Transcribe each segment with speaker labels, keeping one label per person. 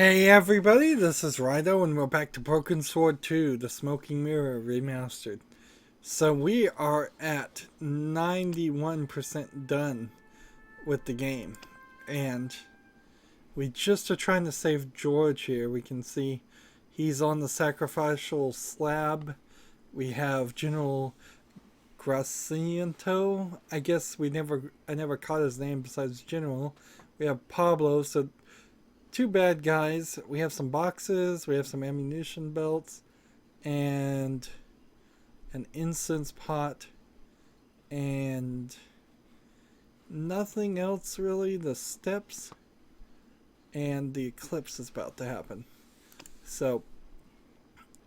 Speaker 1: Hey everybody, this is Rydo and we're back to Broken Sword 2, The Smoking Mirror Remastered. So we are at 91% done with the game. And we just are trying to save George here. We can see he's on the sacrificial slab. We have General Graciento. I guess I never caught his name besides General. We have Pablo, so two bad guys. We have some boxes, we have some ammunition belts, and an incense pot, and nothing else really. The steps, and the eclipse is about to happen. So,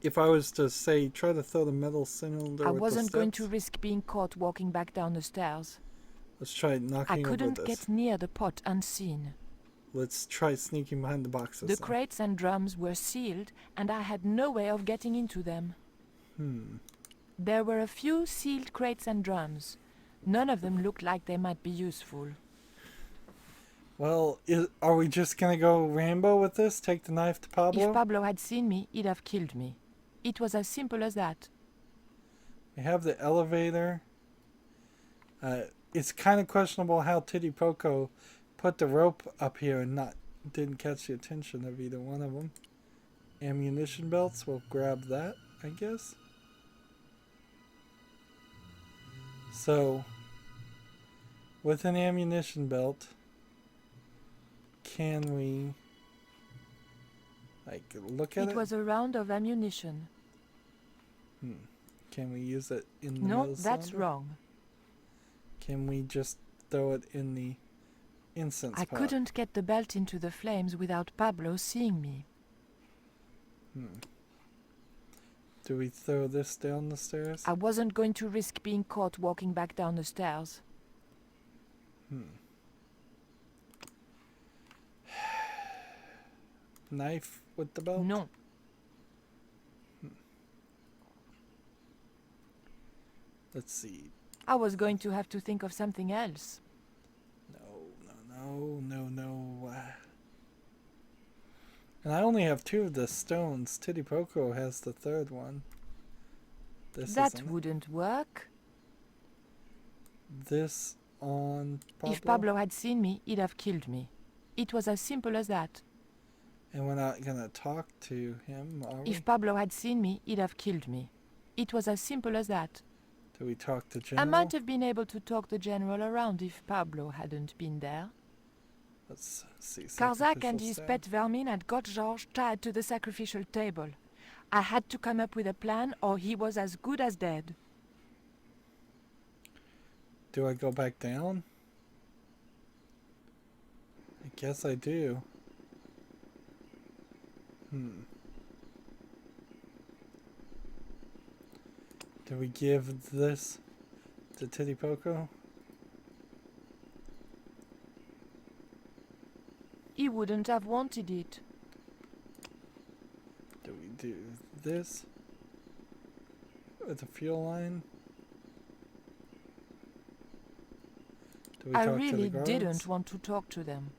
Speaker 1: if I was to say, try to throw the metal cylinder
Speaker 2: I
Speaker 1: with
Speaker 2: wasn't
Speaker 1: the
Speaker 2: going
Speaker 1: steps,
Speaker 2: to risk being caught walking back down the stairs.
Speaker 1: let's try knocking
Speaker 2: I
Speaker 1: over
Speaker 2: couldn't
Speaker 1: this.
Speaker 2: get near the pot unseen.
Speaker 1: Let's try sneaking behind the boxes.
Speaker 2: The
Speaker 1: then.
Speaker 2: crates and drums were sealed, and I had no way of getting into them. There were a few sealed crates and drums. None of them looked like they might be useful.
Speaker 1: Well, are we just gonna go Rambo with this? Take the knife to Pablo?
Speaker 2: If Pablo had seen me, he'd have killed me. It was as simple as that.
Speaker 1: We have the elevator. It's kind of questionable how Titty Poco put the rope up here and didn't catch the attention of either one of them. Ammunition belts, we'll grab that, I guess. So, with an ammunition belt, can we, look at it?
Speaker 2: It was a round of ammunition.
Speaker 1: Can we use it in the
Speaker 2: No,
Speaker 1: metal
Speaker 2: that's
Speaker 1: cylinder?
Speaker 2: wrong.
Speaker 1: Can we just throw it in the incense
Speaker 2: I
Speaker 1: pot?
Speaker 2: couldn't get the belt into the flames without Pablo seeing me.
Speaker 1: Do we throw this down the stairs?
Speaker 2: I wasn't going to risk being caught walking back down the stairs.
Speaker 1: Knife with the belt?
Speaker 2: No.
Speaker 1: Let's see.
Speaker 2: I was going to have to think of something else.
Speaker 1: No. And I only have two of the stones. Titty Poco has the third one.
Speaker 2: That wouldn't work.
Speaker 1: This on Pablo?
Speaker 2: If Pablo had seen me, he'd have killed me. It was as simple as that.
Speaker 1: And we're not gonna talk to him, are we?
Speaker 2: If Pablo had seen me, he'd have killed me. It was as simple as that.
Speaker 1: Do we talk to General?
Speaker 2: I might have been able to talk the general around if Pablo hadn't been there.
Speaker 1: Let's see.
Speaker 2: Karzak and
Speaker 1: sacrificial
Speaker 2: his
Speaker 1: stab.
Speaker 2: pet vermin had got George tied to the sacrificial table. I had to come up with a plan or he was as good as dead.
Speaker 1: Do I go back down? I guess I do. Do we give this to Titty Poco?
Speaker 2: He wouldn't have wanted it.
Speaker 1: Do we do this with the fuel line? Do we
Speaker 2: I
Speaker 1: talk to
Speaker 2: really
Speaker 1: the guards?
Speaker 2: didn't want to talk to them.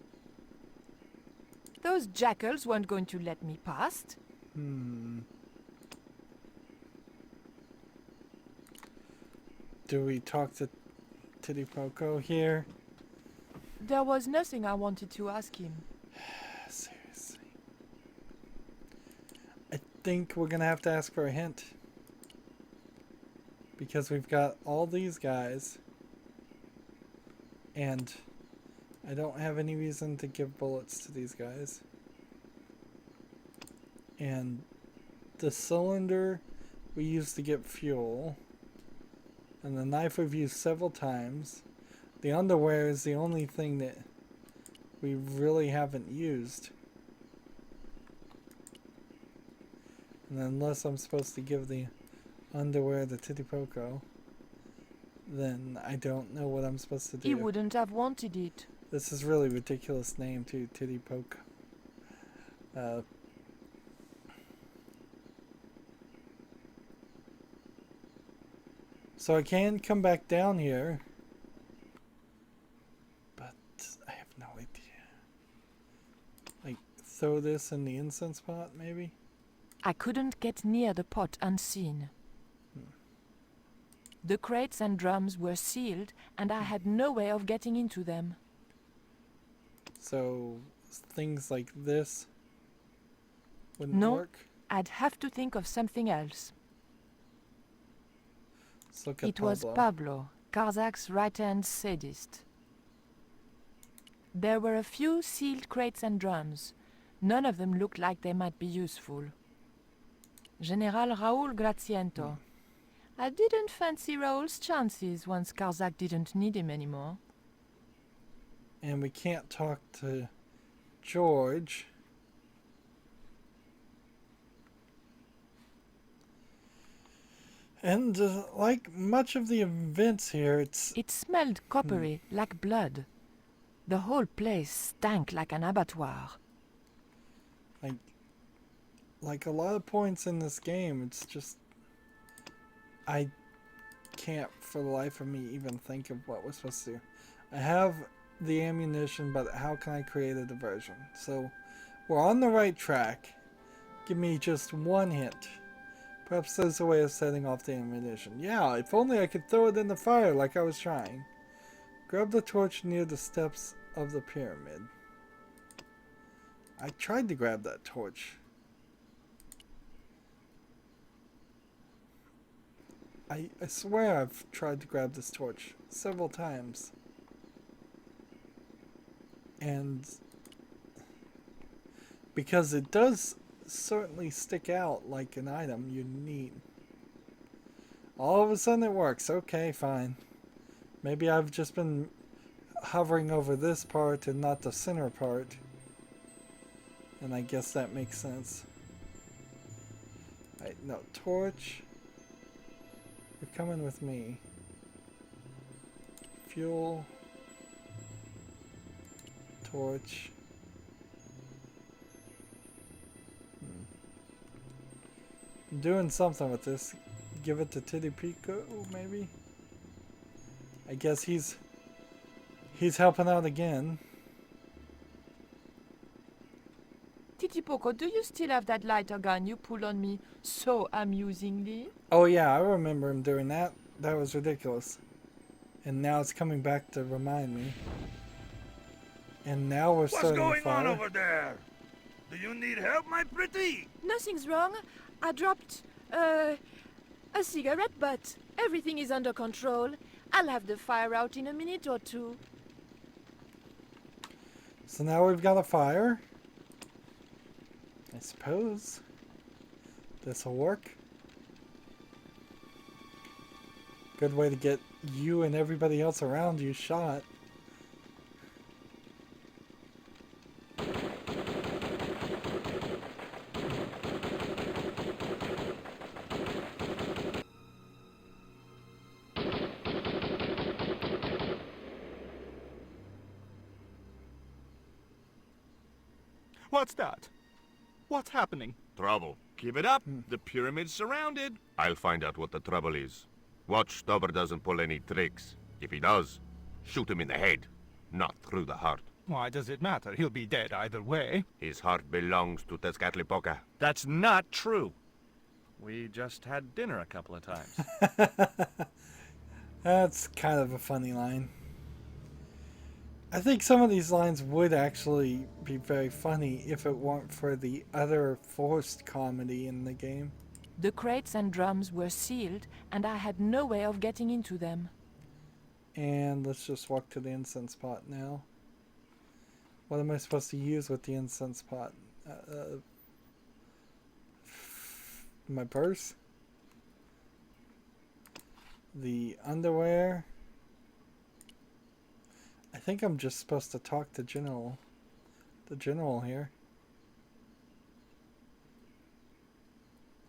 Speaker 2: Those jackals weren't going to let me past.
Speaker 1: Do we talk to Titty Poco here?
Speaker 2: There was nothing I wanted to ask him.
Speaker 1: Seriously. I think we're gonna have to ask for a hint. Because we've got all these guys. And I don't have any reason to give bullets to these guys. And the cylinder we used to get fuel. And the knife we've used several times. The underwear is the only thing that we really haven't used. And unless I'm supposed to give the underwear to Titty Poco, then I don't know what I'm supposed to do.
Speaker 2: He wouldn't have wanted it.
Speaker 1: This is really ridiculous name too, Titty Poco. So I can come back down here, but I have no idea. throw this in the incense pot, maybe?
Speaker 2: I couldn't get near the pot unseen. The crates and drums were sealed, and I had no way of getting into them.
Speaker 1: So things like this wouldn't
Speaker 2: No.
Speaker 1: work?
Speaker 2: I'd have to think of something else.
Speaker 1: Let's look at
Speaker 2: It was Pablo, Karzak's right-hand sadist. There were a few sealed crates and drums. None of them looked like they might be useful. General Raoul Graziento. I didn't fancy Raoul's chances once Karzak didn't need him anymore.
Speaker 1: And we can't talk to George. And like much of the events here,
Speaker 2: It smelled coppery, like blood. The whole place stank like an abattoir.
Speaker 1: like a lot of points in this game, it's just I can't for the life of me even think of what we're supposed to do. I have the ammunition, but how can I create a diversion? So we're on the right track. Give me just one hint. Perhaps there's a way of setting off the ammunition. Yeah, if only I could throw it in the fire like I was trying. Grab the torch near the steps of the pyramid. I tried to grab that torch. I swear I've tried to grab this torch several times. And because it does certainly stick out like an item you need. All of a sudden it works. Okay, fine. Maybe I've just been hovering over this part and not the center part. And I guess that makes sense. Right, no, torch. You're coming with me. Fuel. Torch. I'm doing something with this. Give it to Titty Pico, maybe? I guess he's helping out again.
Speaker 2: Titipoco, do you still have that lighter gun you pulled on me so amusingly?
Speaker 1: Oh yeah, I remember him doing that. That was ridiculous. And now it's coming back to remind me. And now we're starting a fire.
Speaker 3: What's going on over there? Do you need help, my pretty?
Speaker 2: Nothing's wrong. I dropped, a cigarette butt. Everything is under control. I'll have the fire out in a minute or two.
Speaker 1: So now we've got a fire. I suppose this'll work. Good way to get you and everybody else around you shot.
Speaker 4: What's that? What's happening?
Speaker 3: Trouble. Keep it up. The pyramid's surrounded. I'll find out what the trouble is. Watch Stobbart doesn't pull any tricks. If he does, shoot him in the head, not through the heart.
Speaker 4: Why does it matter? He'll be dead either way.
Speaker 3: His heart belongs to Tezcatlipoca.
Speaker 5: That's not true. We just had dinner a couple of times.
Speaker 1: That's kind of a funny line. I think some of these lines would actually be very funny if it weren't for the other forced comedy in the game.
Speaker 2: The crates and drums were sealed, and I had no way of getting into them.
Speaker 1: And let's just walk to the incense pot now. What am I supposed to use with the incense pot? My purse? The underwear? I think I'm just supposed to talk to the general here.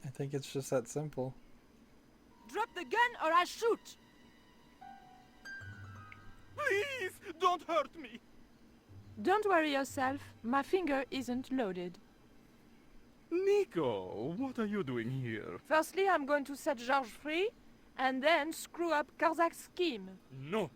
Speaker 1: I think it's just that simple.
Speaker 2: Drop the gun or I shoot!
Speaker 4: Please, don't hurt me.
Speaker 2: Don't worry yourself. My finger isn't loaded.
Speaker 4: Nico, what are you doing here?
Speaker 2: Firstly, I'm going to set George free, and then screw up Karzak's scheme.
Speaker 4: No,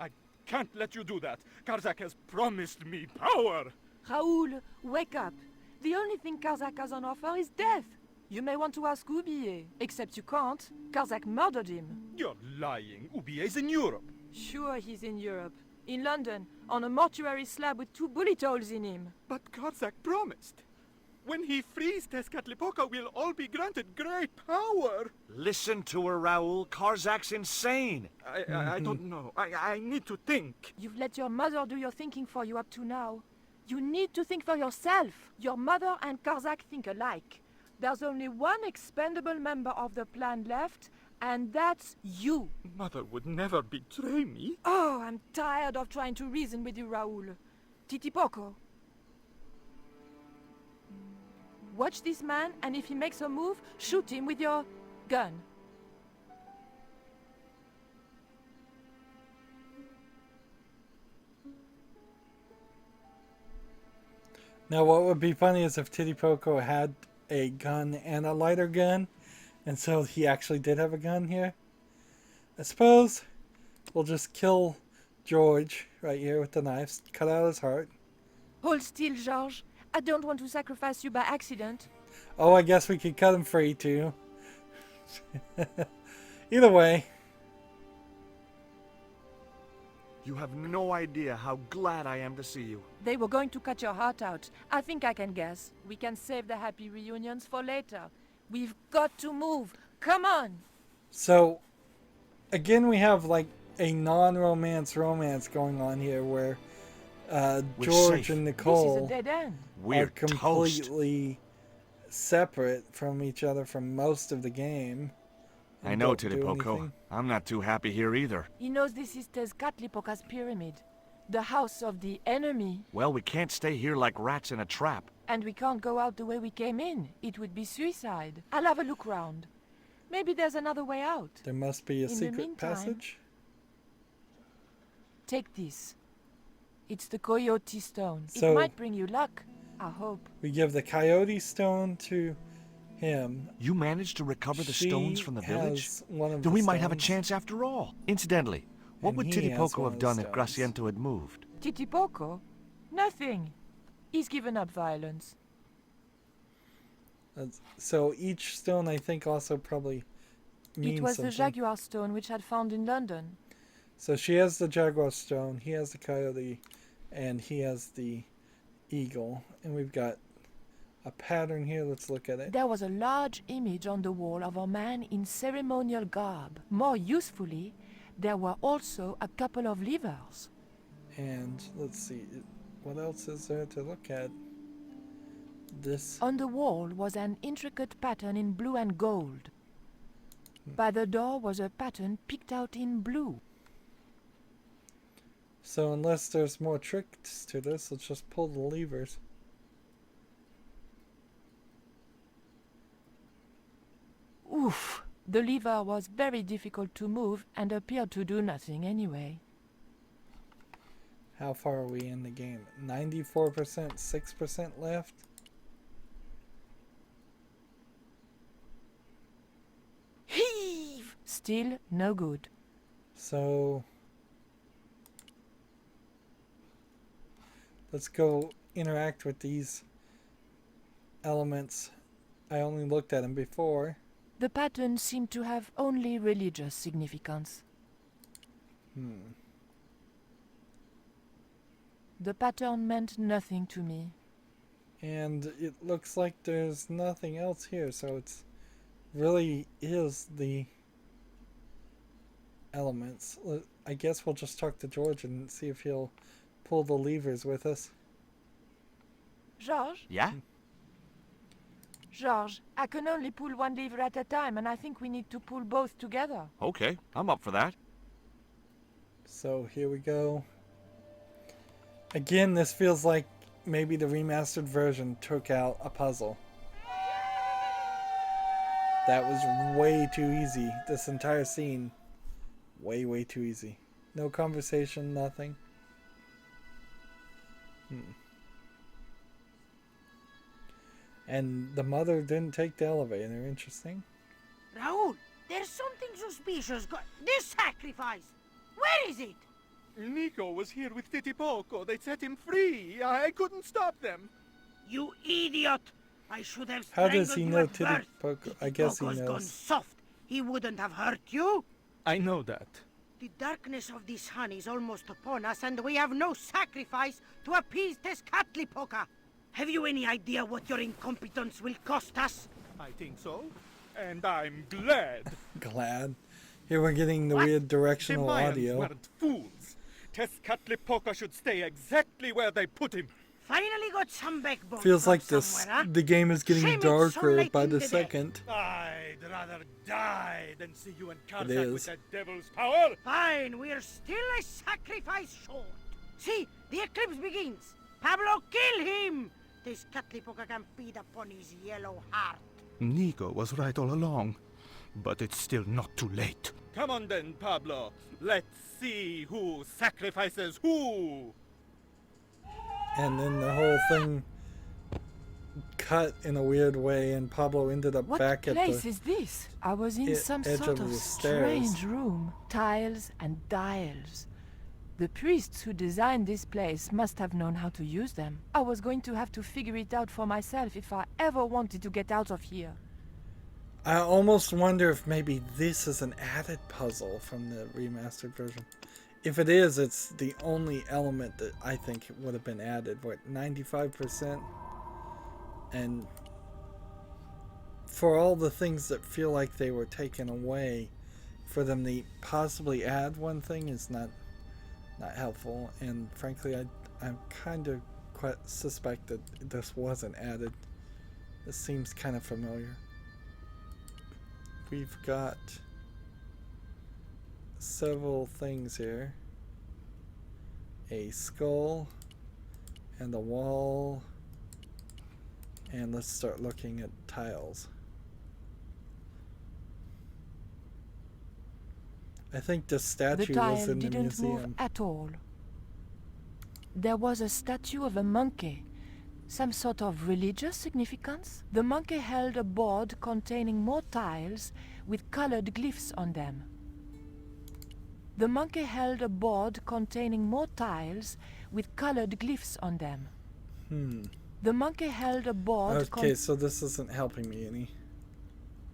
Speaker 4: I can't let you do that. Karzak has promised me power.
Speaker 2: Raoul, wake up. The only thing Karzak has on offer is death. You may want to ask Ubiye, except you can't. Karzak murdered him.
Speaker 4: You're lying. Ubie's in Europe.
Speaker 2: Sure, he's in Europe. In London, on a mortuary slab with 2 bullet holes in him.
Speaker 4: But Karzak promised. When he frees Tezcatlipoca, we'll all be granted great power.
Speaker 5: Listen to her, Raoul. Karzak's insane.
Speaker 4: I don't know. I need to think.
Speaker 2: You've let your mother do your thinking for you up to now. You need to think for yourself. Your mother and Karzak think alike. There's only one expendable member of the plan left, and that's you.
Speaker 4: Mother would never betray me.
Speaker 2: Oh, I'm tired of trying to reason with you, Raoul. Titipoco. Watch this man, and if he makes a move, shoot him with your gun.
Speaker 1: Now, what would be funny is if Titipoco had a gun and a lighter gun, and so he actually did have a gun here. I suppose we'll just kill George right here with the knives, cut out his heart.
Speaker 2: Hold still, George. I don't want to sacrifice you by accident.
Speaker 1: Oh, I guess we could cut him free too. Either way.
Speaker 5: You have no idea how glad I am to see you.
Speaker 2: They were going to cut your heart out. I think I can guess. We can save the happy reunions for later. We've got to move. Come on!
Speaker 1: So, again, we have like a non-romance romance going on here where George
Speaker 5: safe.
Speaker 1: and
Speaker 2: This is
Speaker 1: Nicole
Speaker 2: a dead end.
Speaker 5: We're
Speaker 1: are
Speaker 5: toast.
Speaker 1: completely separate from each other for most of the game.
Speaker 5: I
Speaker 1: and
Speaker 5: know,
Speaker 1: don't do
Speaker 5: Titipoco.
Speaker 1: anything.
Speaker 5: I'm not too happy here either.
Speaker 2: He knows this is Tezcatlipoca's pyramid. The house of the enemy.
Speaker 5: Well, we can't stay here like rats in a trap.
Speaker 2: And we can't go out the way we came in. It would be suicide. I'll have a look round. Maybe there's another way out.
Speaker 1: There must be a
Speaker 2: In the
Speaker 1: secret
Speaker 2: meantime-
Speaker 1: passage.
Speaker 2: Take this. It's the Coyote Stone.
Speaker 1: So-
Speaker 2: It might bring you luck. I hope.
Speaker 1: We give the Coyote Stone to him.
Speaker 5: You managed to recover the
Speaker 1: She
Speaker 5: stones from the village?
Speaker 1: has one of
Speaker 5: Then
Speaker 1: the
Speaker 5: we might have a
Speaker 1: stones.
Speaker 5: chance after all. Incidentally, what
Speaker 1: And
Speaker 5: would
Speaker 1: he has
Speaker 5: Titipoco
Speaker 1: one
Speaker 5: have
Speaker 1: of
Speaker 5: done
Speaker 1: the
Speaker 5: if
Speaker 1: stones.
Speaker 5: Graciento had moved?
Speaker 2: Titipoco? Nothing. He's given up violence.
Speaker 1: So each stone, I think, also probably means
Speaker 2: It was
Speaker 1: something.
Speaker 2: the Jaguar Stone which had found in London.
Speaker 1: So she has the Jaguar Stone, he has the Coyote, and he has the Eagle. And we've got a pattern here. Let's look at it.
Speaker 2: There was a large image on the wall of a man in ceremonial garb. More usefully, there were also a couple of levers.
Speaker 1: And let's see, what else is there to look at? This.
Speaker 2: On the wall was an intricate pattern in blue and gold. By the door was a pattern picked out in blue.
Speaker 1: So unless there's more tricks to this, let's just pull the levers.
Speaker 2: Oof! The lever was very difficult to move and appeared to do nothing anyway.
Speaker 1: How far are we in the game? 94%, 6% left.
Speaker 2: Heave! Still no good.
Speaker 1: So let's go interact with these elements. I only looked at them before.
Speaker 2: The pattern seemed to have only religious significance. The pattern meant nothing to me.
Speaker 1: And it looks like there's nothing else here, so it's really is the elements. I guess we'll just talk to George and see if he'll pull the levers with us.
Speaker 2: George?
Speaker 5: Yeah?
Speaker 2: George, I can only pull one lever at a time, and I think we need to pull both together.
Speaker 5: Okay, I'm up for that.
Speaker 1: So here we go. Again, this feels like maybe the remastered version took out a puzzle. That was way too easy. This entire scene, way too easy. No conversation, nothing. And the mother didn't take the elevator. Interesting.
Speaker 6: Raoul, there's something suspicious. This sacrifice! Where is it?
Speaker 4: Nico was here with Titipoco. They set him free. I couldn't stop them.
Speaker 6: You idiot! I should have
Speaker 1: How
Speaker 6: strangled
Speaker 1: does he
Speaker 6: you
Speaker 1: know
Speaker 6: at
Speaker 1: Titty
Speaker 6: birth.
Speaker 1: Poco?
Speaker 6: If
Speaker 1: I guess he
Speaker 6: Poco's gone
Speaker 1: knows.
Speaker 6: soft, he wouldn't have hurt you.
Speaker 4: I know that.
Speaker 6: The darkness of this hunt is almost upon us, and we have no sacrifice to appease Tezcatlipoca. Have you any idea what your incompetence will cost us?
Speaker 4: I think so. And I'm glad.
Speaker 1: Glad. Here we're getting the
Speaker 6: What?
Speaker 1: weird
Speaker 4: The
Speaker 1: directional
Speaker 4: Mayans
Speaker 1: audio.
Speaker 4: weren't fools. Tezcatlipoca should stay exactly where they put him.
Speaker 6: Finally got some backbone
Speaker 1: Feels
Speaker 6: from
Speaker 1: like this.
Speaker 6: somewhere, huh?
Speaker 1: The game is getting
Speaker 6: Shame it's so
Speaker 1: darker
Speaker 6: late
Speaker 1: by
Speaker 6: in
Speaker 1: the
Speaker 6: the day.
Speaker 1: second.
Speaker 4: I'd rather die than see you in
Speaker 1: It
Speaker 4: contact
Speaker 1: is.
Speaker 4: with that devil's power.
Speaker 6: Fine, we're still a sacrifice short. See, the eclipse begins. Pablo, kill him! Tezcatlipoca can feed upon his yellow heart.
Speaker 7: Nico was right all along, but it's still not too late.
Speaker 4: Come on then, Pablo. Let's see who sacrifices who.
Speaker 1: And then the whole thing cut in a weird way, and Pablo ended up
Speaker 2: What
Speaker 1: back at
Speaker 2: place
Speaker 1: the.
Speaker 2: is this? I was in some
Speaker 1: edge
Speaker 2: sort
Speaker 1: of
Speaker 2: of
Speaker 1: the stairs.
Speaker 2: strange room. Tiles and dials. The priests who designed this place must have known how to use them. I was going to have to figure it out for myself if I ever wanted to get out of here.
Speaker 1: I almost wonder if maybe this is an added puzzle from the remastered version. If it is, it's the only element that I think would have been added. What, 95%? And for all the things that feel like they were taken away, for them to possibly add one thing is not helpful. And frankly, I'm kind of quite suspect that this wasn't added. This seems kind of familiar. We've got several things here. A skull and a wall. And let's start looking at tiles. I think the
Speaker 2: The
Speaker 1: statue was
Speaker 2: tile
Speaker 1: in the
Speaker 2: didn't move
Speaker 1: museum.
Speaker 2: at all. There was a statue of a monkey. Some sort of religious significance? The monkey held a board containing more tiles with colored glyphs on them. The monkey held a board containing more tiles with colored glyphs on them. The monkey held a board.
Speaker 1: Okay, so this isn't helping me any.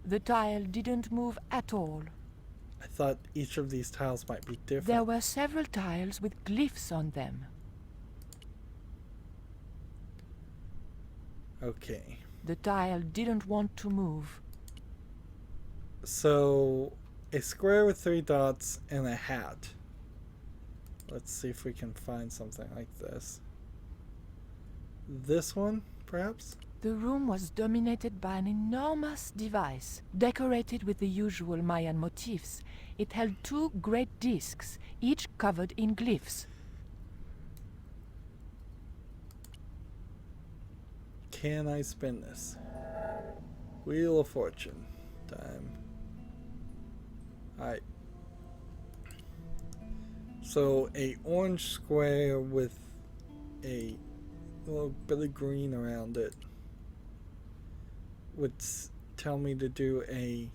Speaker 2: The tile didn't move at all.
Speaker 1: I thought each of these tiles might be different.
Speaker 2: There were several tiles with glyphs on them.
Speaker 1: Okay.
Speaker 2: The tile didn't want to move.
Speaker 1: So, a square with 3 dots and a hat. Let's see if we can find something like this. This one, perhaps?
Speaker 2: The room was dominated by an enormous device, decorated with the usual Mayan motifs. It held 2 great discs, each covered in glyphs.
Speaker 1: Can I spin this? Wheel of Fortune time. Alright. So, a orange square with a little bit of green around it would tell me to do a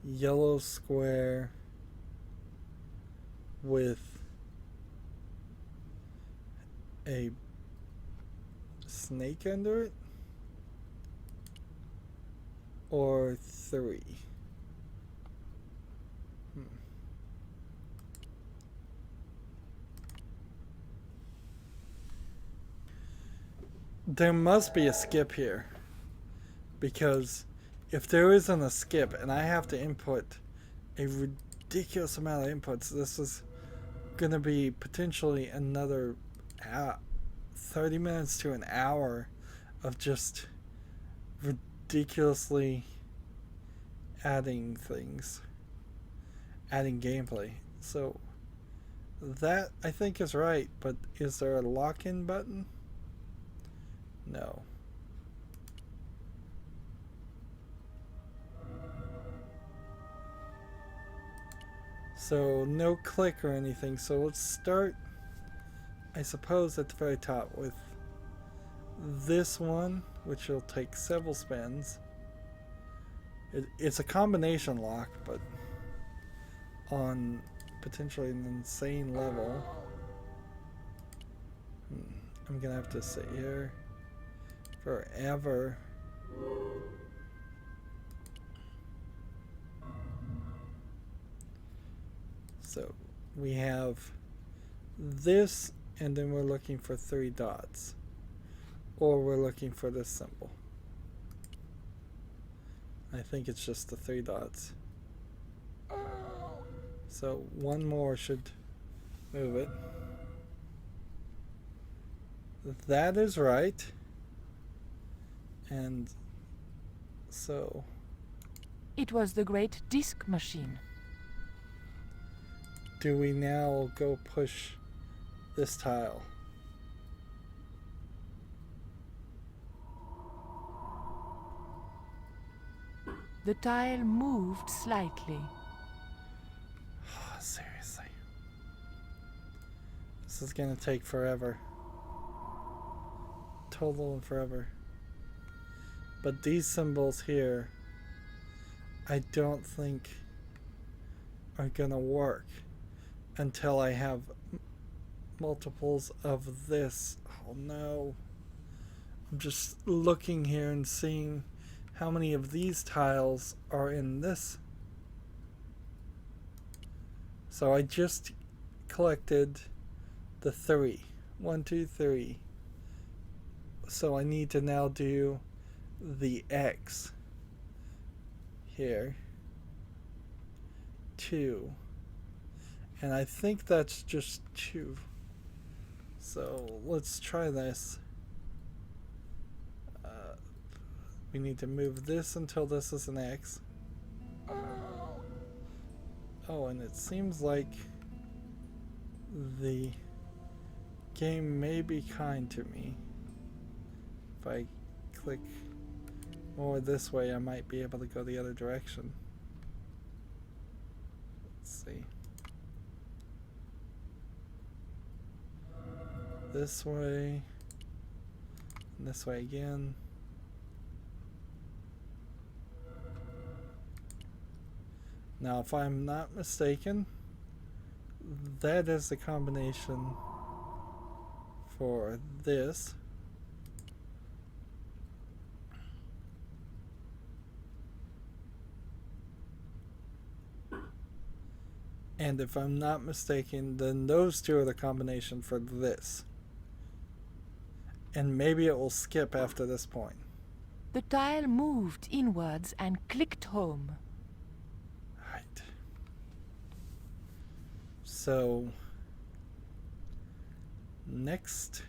Speaker 1: yellow square with a snake under it, or 3. There must be a skip here, because if there isn't a skip and I have to input a ridiculous amount of inputs, this is going to be potentially another 30 minutes to an hour of just ridiculously adding things, adding gameplay. So that I think is right, but is there a lock-in button? No. So no click or anything, so let's start, I suppose, at the very top with this one, which will take several spins. It's a combination lock, but on potentially an insane level. I'm gonna have to sit here. forever. So we have this, and then we're looking for 3 dots. Or we're looking for this symbol. I think it's just the 3 dots. So one more should move it. That is right. And so...
Speaker 2: It was the great disc machine.
Speaker 1: do we now go push this tile?
Speaker 2: The tile moved slightly.
Speaker 1: Seriously. This is gonna take forever. Total and forever. But these symbols here, I don't think are gonna work until I have multiples of this. Oh no. I'm just looking here and seeing how many of these tiles are in this. So I just collected the 3. 1, 2, 3. So I need to now do the X here. 2. And I think that's just 2. So let's try this. We need to move this until this is an X. Oh, and it seems like the game may be kind to me. If I click more this way, I might be able to go the other direction. Let's see. This way. And this way again. Now, if I'm not mistaken, that is the combination for this. And if I'm not mistaken, then those 2 are the combination for this. And maybe it will skip after this point.
Speaker 2: The tile moved inwards and clicked home.
Speaker 1: Right. So, next.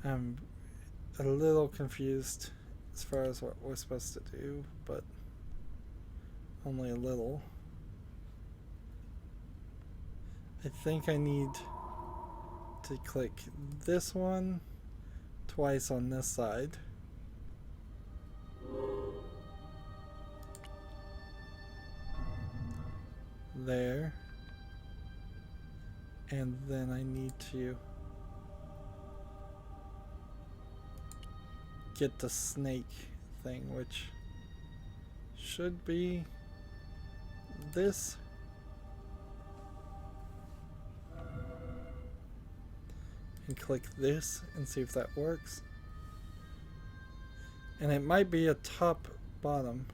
Speaker 1: I'm a little confused as far as what we're supposed to do, but only a little. I think I need to click this one twice on this side. There. And then I need to get the snake thing, which should be this. And click this and see if that works. And it might be a top bottom.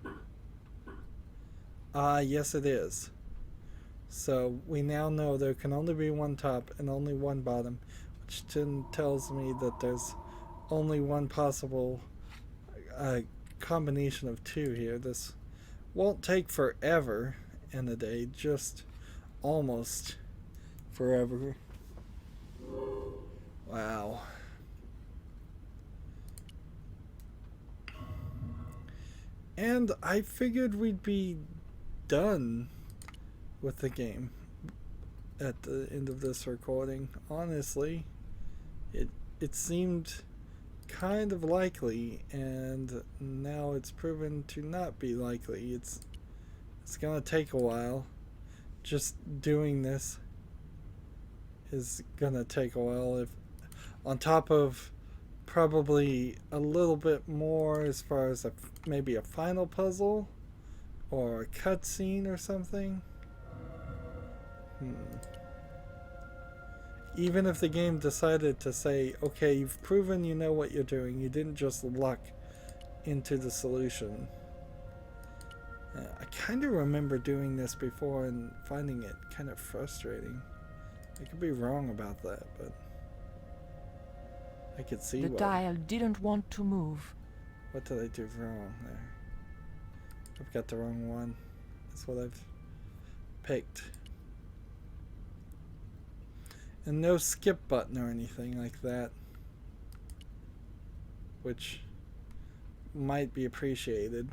Speaker 1: Yes it is. So we now know there can only be one top and only one bottom, which then tells me that there's only one possible combination of 2 here. This won't take forever in a day, just almost forever. Wow. And I figured we'd be done with the game at the end of this recording. Honestly, it seemed kind of likely, and now it's proven to not be likely. It's gonna take a while. Just doing this is gonna take a while, if on top of probably a little bit more as far as maybe a final puzzle, or a cutscene or something. Even if the game decided to say, okay, you've proven you know what you're doing, you didn't just luck into the solution. I kind of remember doing this before and finding it kind of frustrating. I could be wrong about that, but I could see
Speaker 2: The dial didn't want to move.
Speaker 1: What did I do wrong there? I've got the wrong one. That's what I've picked. And no skip button or anything like that, which might be appreciated.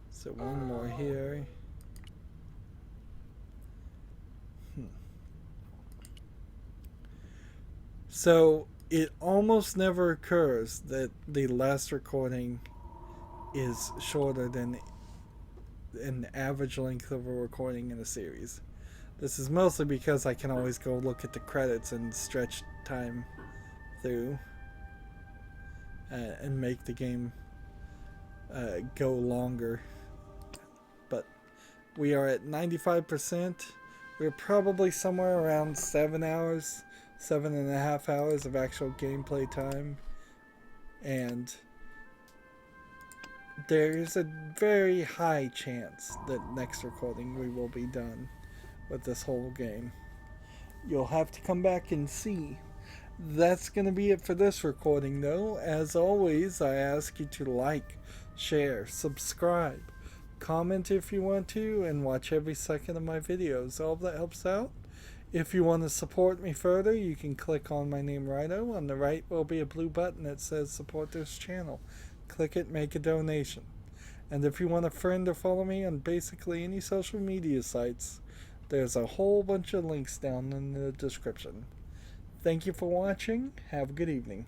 Speaker 1: So one more here. So it almost never occurs that the last recording is shorter than an average length of a recording in a series. This is mostly because I can always go look at the credits and stretch time through and make the game go longer. But we are at 95%. We're probably somewhere around 7 hours, 7.5 hours of actual gameplay time, and there is a very high chance that next recording we will be done with this whole game. You'll have to come back and see. That's going to be it for this recording, though. As always, I ask you to like, share, subscribe, comment if you want to, and watch every second of my videos. All of that helps out. If you want to support me further, you can click on my name, Rydo. On the right will be a blue button that says support this channel. Click it, make a donation. And if you want a friend or follow me on basically any social media sites, there's a whole bunch of links down in the description. Thank you for watching. Have a good evening.